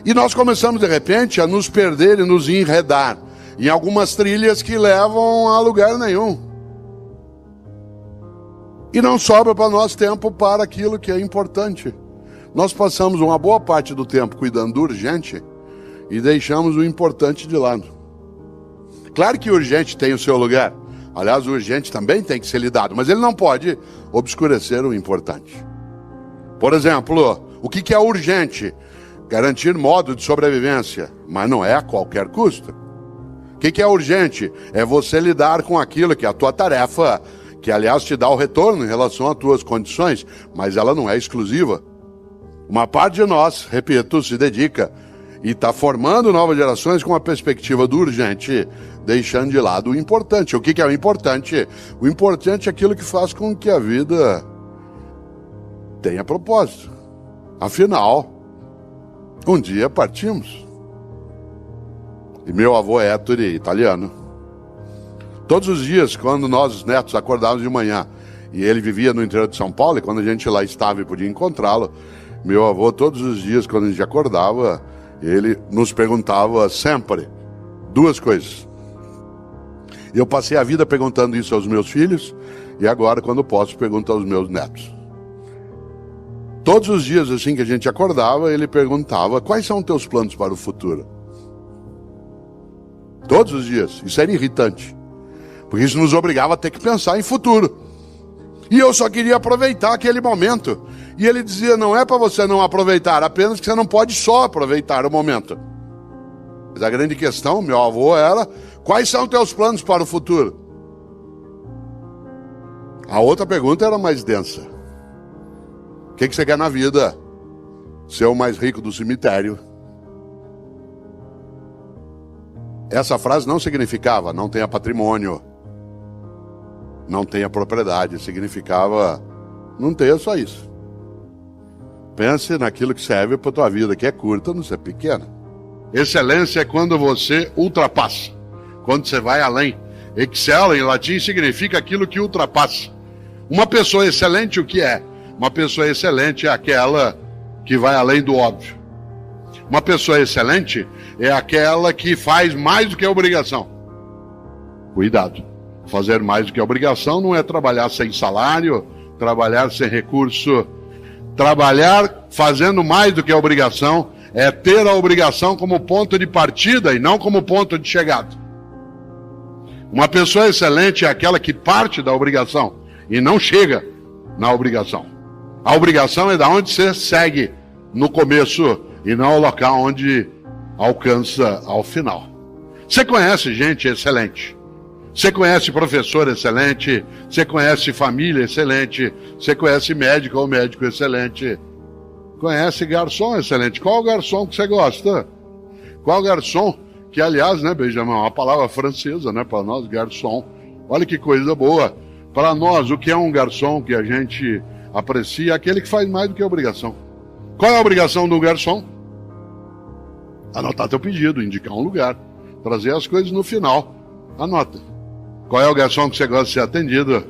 E nós começamos, de repente, a nos perder e nos enredar em algumas trilhas que levam a lugar nenhum. E não sobra para nós tempo para aquilo que é importante. Nós passamos uma boa parte do tempo cuidando do urgente e deixamos o importante de lado. Claro que o urgente tem o seu lugar. Aliás, o urgente também tem que ser lidado, mas ele não pode obscurecer o importante. Por exemplo, o que é urgente? Garantir modo de sobrevivência, mas não é a qualquer custo. O que é urgente? É você lidar com aquilo que é a tua tarefa, que aliás te dá o retorno em relação às tuas condições, mas ela não é exclusiva. Uma parte de nós, repito, se dedica e está formando novas gerações com a perspectiva do urgente, deixando de lado o importante. O que é o importante? O importante é aquilo que faz com que a vida tenha propósito. Afinal, um dia partimos. E meu avô Ettore, italiano, todos os dias, quando nós, os netos, acordávamos de manhã, e ele vivia no interior de São Paulo, e quando a gente lá estava e podia encontrá-lo, meu avô, todos os dias, quando a gente acordava, ele nos perguntava sempre duas coisas. Eu passei a vida perguntando isso aos meus filhos, e agora, quando posso, pergunto aos meus netos. Todos os dias, assim que a gente acordava, ele perguntava: quais são os teus planos para o futuro? Todos os dias. Isso era irritante, porque isso nos obrigava a ter que pensar em futuro. E eu só queria aproveitar aquele momento. E ele dizia: não é para você não aproveitar, apenas que você não pode só aproveitar o momento. Mas a grande questão, meu avô, era: quais são os teus planos para o futuro? A outra pergunta era mais densa. O que você quer na vida? Ser o mais rico do cemitério? Essa frase não significava não tenha patrimônio, não tenha propriedade. Significava não tenha só isso. Pense naquilo que serve para a tua vida, que é curta, não ser pequena. Excelência é quando você ultrapassa, quando você vai além. Excel em latim significa aquilo que ultrapassa. Uma pessoa excelente, o que é? Uma pessoa excelente é aquela que vai além do óbvio. Uma pessoa excelente é aquela que faz mais do que a obrigação. Cuidado. Fazer mais do que a obrigação não é trabalhar sem salário, trabalhar sem recurso. Trabalhar fazendo mais do que a obrigação é ter a obrigação como ponto de partida e não como ponto de chegada. Uma pessoa excelente é aquela que parte da obrigação e não chega na obrigação. A obrigação é da onde você segue no começo e não o local onde alcança ao final. Você conhece gente excelente. Você conhece professor excelente. Você conhece família excelente. Você conhece médico ou médico excelente. Conhece garçom excelente. Qual garçom que você gosta? Qual garçom? Que, aliás, né, Benjamin, é uma palavra francesa, né, para nós, garçom. Olha que coisa boa. Para nós, o que é um garçom que a gente aprecia? Aquele que faz mais do que a obrigação. Qual é a obrigação do garçom? Anotar teu pedido, indicar um lugar, trazer as coisas no final. Anota. Qual é o garçom que você gosta de ser atendido?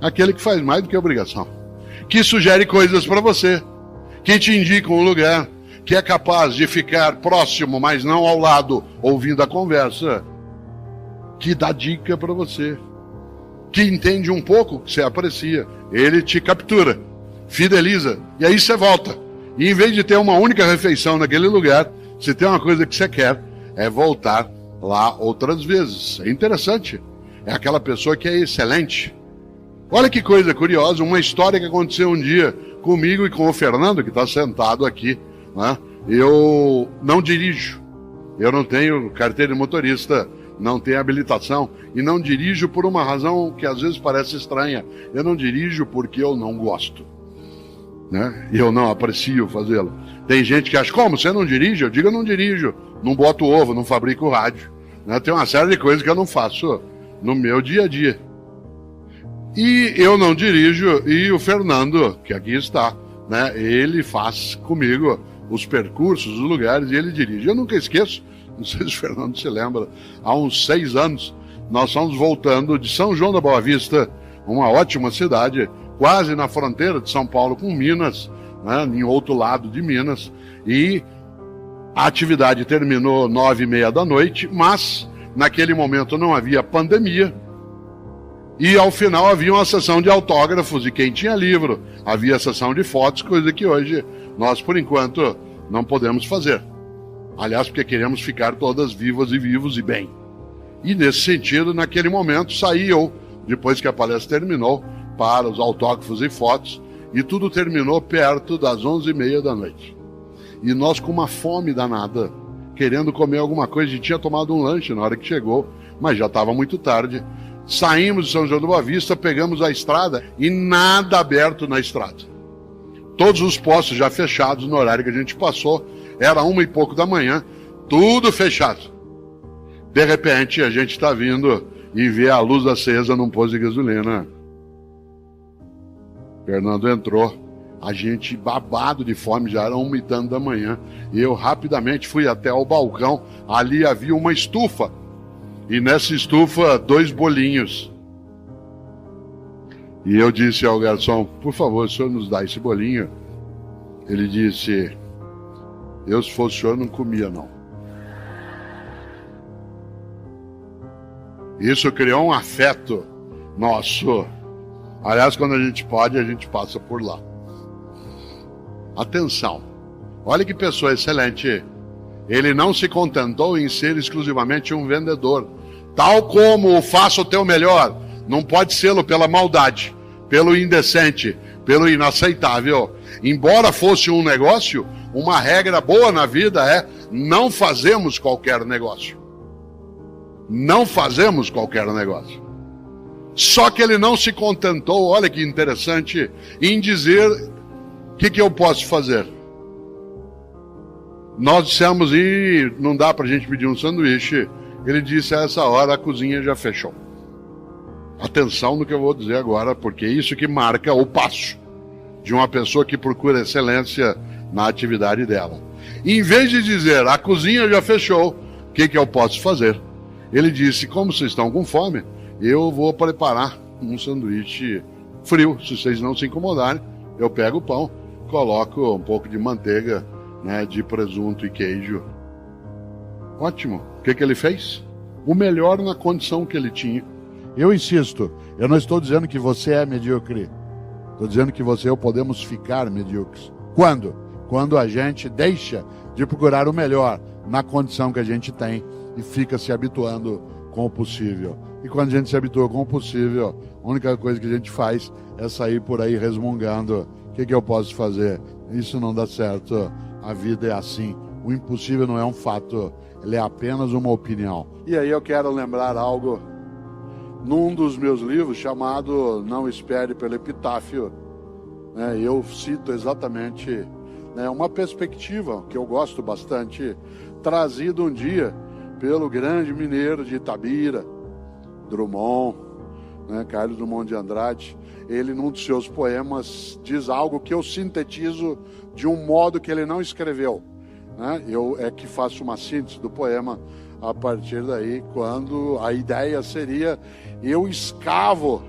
Aquele que faz mais do que a obrigação. Que sugere coisas para você. Que te indica um lugar. Que é capaz de ficar próximo, mas não ao lado, ouvindo a conversa. Que dá dica para você. Que entende um pouco o que você aprecia. Ele te captura, fideliza, e aí você volta. E em vez de ter uma única refeição naquele lugar, se tem uma coisa que você quer, é voltar lá outras vezes. É interessante. É aquela pessoa que é excelente. Olha que coisa curiosa, uma história que aconteceu um dia comigo e com o Fernando, que está sentado aqui, né? Eu não dirijo. Eu não tenho carteira de motorista, não tenho habilitação e não dirijo por uma razão que às vezes parece estranha. Eu não dirijo porque eu não gosto, né? E eu não aprecio fazê-lo. Tem gente que acha: como, você não dirige? Eu digo: eu não dirijo, não boto ovo, não fabrico rádio, né? Tem uma série de coisas que eu não faço no meu dia a dia. E eu não dirijo, e o Fernando, que aqui está, né? Ele faz comigo os percursos, os lugares, e ele dirige. Eu nunca esqueço, não sei se o Fernando se lembra, há uns 6 anos, nós fomos voltando de São João da Boa Vista, uma ótima cidade, quase na fronteira de São Paulo com Minas, né, em outro lado de Minas, e A atividade terminou 9h30 da noite, mas naquele momento não havia pandemia. E ao final havia uma sessão de autógrafos e quem tinha livro. Havia sessão de fotos, coisa que hoje nós, por enquanto, não podemos fazer. Aliás, porque queremos ficar todas vivas e vivos e bem. E nesse sentido, naquele momento, saí eu, depois que a palestra terminou, para os autógrafos e fotos, e tudo terminou perto das 11h30 da noite. E nós com uma fome danada, querendo comer alguma coisa, e tinha tomado um lanche na hora que chegou, mas já estava muito tarde. Saímos de São João do Boa Vista, pegamos a estrada e nada aberto na estrada. Todos os postos já fechados no horário que a gente passou, era 1h pouco da manhã, tudo fechado. De repente a gente está vindo e vê a luz acesa num posto de gasolina. Fernando entrou, a gente babado de fome, já era 1h30 da manhã, e eu rapidamente fui até o balcão, ali havia uma estufa, e nessa estufa 2 bolinhos. E eu disse ao garçom, por favor, o senhor nos dá esse bolinho? Ele disse, eu se fosse o senhor não comia não. Isso criou um afeto nosso. Aliás, quando a gente pode, a gente passa por lá. Atenção, olha que pessoa excelente. Ele não se contentou em ser exclusivamente um vendedor. Tal como o faça o teu melhor, não pode ser pela maldade, pelo indecente, pelo inaceitável. Embora fosse um negócio, uma regra boa na vida é não fazemos qualquer negócio. Não fazemos qualquer negócio. Só que ele não se contentou, olha que interessante, em dizer o que eu posso fazer. Nós dissemos, e não dá pra gente pedir um sanduíche. Ele disse, a essa hora a cozinha já fechou. Atenção no que eu vou dizer agora, porque é isso que marca o passo de uma pessoa que procura excelência na atividade dela. Em vez de dizer, a cozinha já fechou, o que eu posso fazer? Ele disse, como vocês estão com fome, eu vou preparar um sanduíche frio, se vocês não se incomodarem. Eu pego o pão, coloco um pouco de manteiga, de presunto e queijo. Ótimo. O que ele fez? O melhor na condição que ele tinha. Eu insisto, eu não estou dizendo que você é medíocre. Estou dizendo que você e eu podemos ficar medíocres. Quando? Quando a gente deixa de procurar o melhor na condição que a gente tem e fica se habituando com o possível. E quando a gente se habitua com o possível, a única coisa que a gente faz é sair por aí resmungando. O que eu posso fazer? Isso não dá certo. A vida é assim. O impossível não é um fato, ele é apenas uma opinião. E aí eu quero lembrar algo num dos meus livros chamado Não Espere pelo Epitáfio. Eu cito exatamente uma perspectiva que eu gosto bastante, trazida um dia pelo grande mineiro de Itabira, Drummond, Carlos Drummond de Andrade. Ele, num dos seus poemas, diz algo que eu sintetizo de um modo que ele não escreveu. Eu é que faço uma síntese do poema a partir daí, quando a ideia seria, eu escavo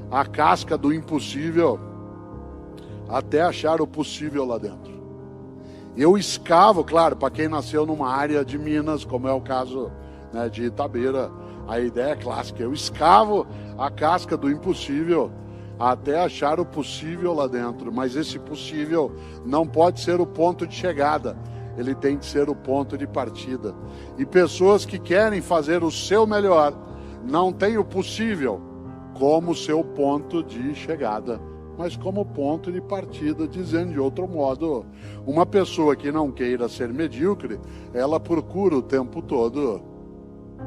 a casca do impossível até achar o possível lá dentro. Eu escavo, claro, para quem nasceu numa área de Minas, como é o caso de Itabira, a ideia é clássica, eu escavo a casca do impossível até achar o possível lá dentro, mas esse possível não pode ser o ponto de chegada, ele tem que ser o ponto de partida. E pessoas que querem fazer o seu melhor não têm o possível como seu ponto de chegada, mas como ponto de partida. Dizendo de outro modo, uma pessoa que não queira ser medíocre, ela procura o tempo todo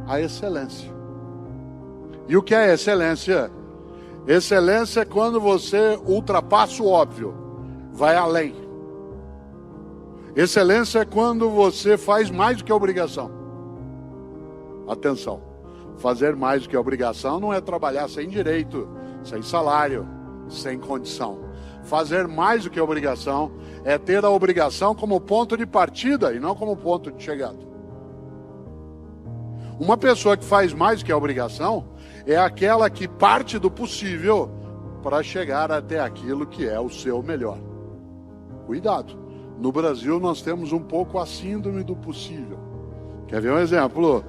a excelência. E o que é excelência? Excelência é quando você ultrapassa o óbvio, vai além. Excelência é quando você faz mais do que a obrigação. Atenção, fazer mais do que a obrigação não é trabalhar sem direito, sem salário, sem condição. Fazer mais do que a obrigação é ter a obrigação como ponto de partida e não como ponto de chegada. Uma pessoa que faz mais do que a obrigação é aquela que parte do possível para chegar até aquilo que é o seu melhor. Cuidado, No Brasil nós temos um pouco a síndrome do possível. Quer ver um exemplo?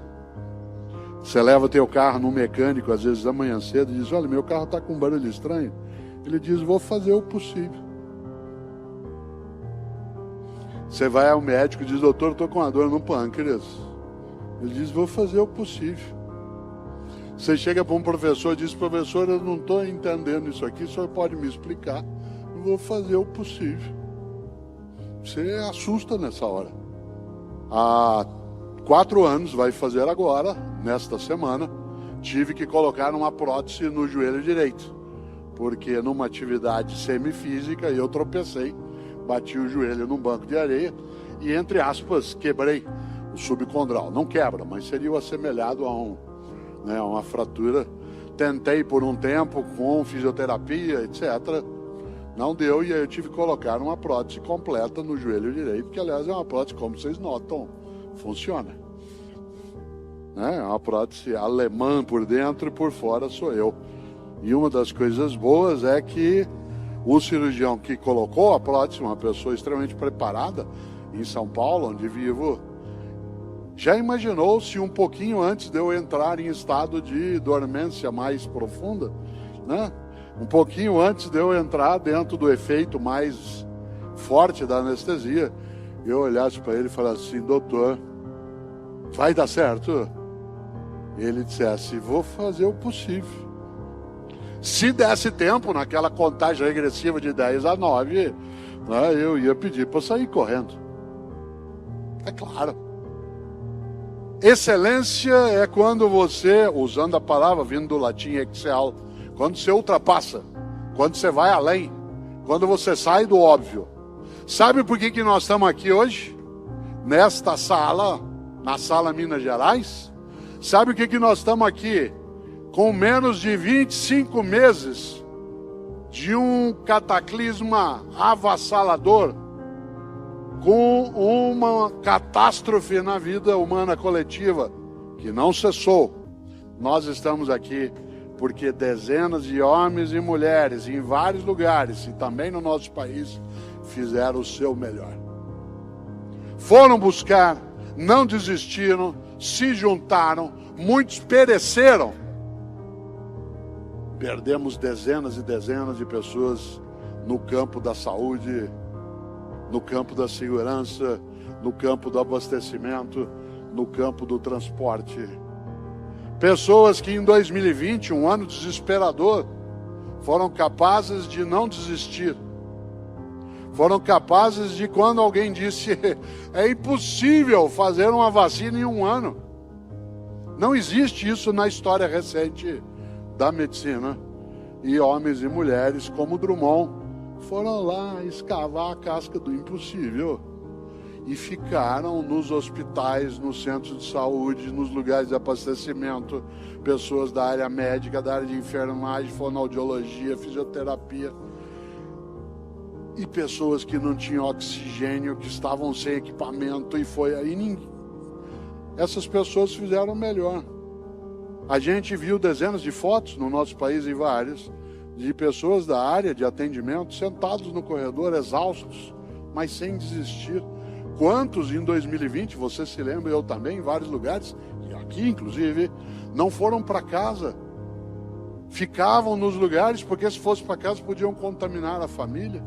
Você leva teu carro no mecânico, às vezes amanhã cedo, e diz, olha, meu carro está com um barulho estranho. Ele diz, vou fazer o possível. Você vai ao médico e diz, doutor, estou com uma dor no pâncreas. Ele diz, vou fazer o possível. Você chega para um professor e diz, professor, eu não estou entendendo isso aqui, o senhor pode me explicar? Eu vou fazer o possível. Você assusta nessa hora. Há 4 anos, vai fazer agora, nesta semana, tive que colocar uma prótese no joelho direito. Porque numa atividade semifísica eu tropecei, bati o joelho num banco de areia e, entre aspas, quebrei o subcondral. Não quebra, mas seria o assemelhado a uma fratura. Tentei por um tempo com fisioterapia, etc. Não deu, e aí eu tive que colocar uma prótese completa no joelho direito, que aliás é uma prótese, como vocês notam, funciona. É uma prótese alemã por dentro e por fora sou eu. E uma das coisas boas é que o cirurgião que colocou a prótese, uma pessoa extremamente preparada, em São Paulo, onde vivo, já imaginou se um pouquinho antes de eu entrar em estado de dormência mais profunda, né? Um pouquinho antes de eu entrar dentro do efeito mais forte da anestesia, eu olhasse para ele e falasse assim, doutor, vai dar certo? Ele dissesse, vou fazer o possível. Se desse tempo, naquela contagem regressiva de 10 a 9, né, eu ia pedir para sair correndo. É claro. Excelência é quando você, usando a palavra vindo do latim excel, quando você ultrapassa, quando você vai além, quando você sai do óbvio. Sabe por que nós estamos aqui hoje? Nesta sala, na sala Minas Gerais? Sabe o que nós estamos aqui? Com menos de 25 meses de um cataclisma avassalador, com uma catástrofe na vida humana coletiva que não cessou. Nós estamos aqui porque dezenas de homens e mulheres em vários lugares e também no nosso país fizeram o seu melhor. Foram buscar, não desistiram, se juntaram, muitos pereceram. Perdemos dezenas e dezenas de pessoas no campo da saúde, no campo da segurança, no campo do abastecimento, no campo do transporte. Pessoas que em 2020, um ano desesperador, foram capazes de não desistir. Foram capazes de, quando alguém disse, é impossível fazer uma vacina em um ano. Não existe isso na história recente da medicina. E homens e mulheres como Drummond foram lá escavar a casca do impossível e ficaram nos hospitais, nos centros de saúde, nos lugares de abastecimento, pessoas da área médica, da área de enfermagem, fonoaudiologia, fisioterapia, e pessoas que não tinham oxigênio, que estavam sem equipamento, e foi aí. Essas pessoas fizeram melhor. A gente viu dezenas de fotos no nosso país, em vários, de pessoas da área de atendimento sentados no corredor, exaustos, mas sem desistir. Quantos em 2020, você se lembra, eu também, em vários lugares, e aqui inclusive, não foram para casa. Ficavam nos lugares, porque se fosse para casa podiam contaminar a família.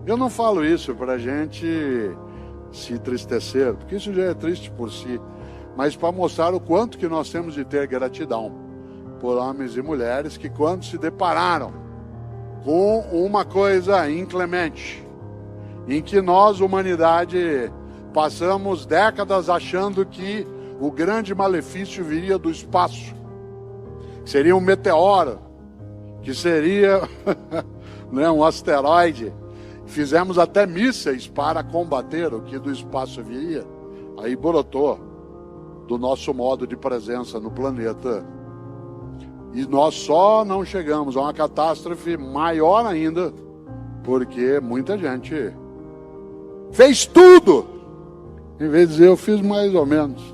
Eu não falo isso para a gente se entristecer, porque isso já é triste por si, mas para mostrar o quanto que nós temos de ter gratidão por homens e mulheres que, quando se depararam com uma coisa inclemente, em que nós, humanidade, passamos décadas achando que o grande malefício viria do espaço, que seria um meteoro, que seria né, um asteroide. Fizemos até mísseis para combater o que do espaço viria. Aí brotou do nosso modo de presença no planeta. E nós só não chegamos a uma catástrofe maior ainda, porque muita gente fez tudo, em vez de dizer eu fiz mais ou menos.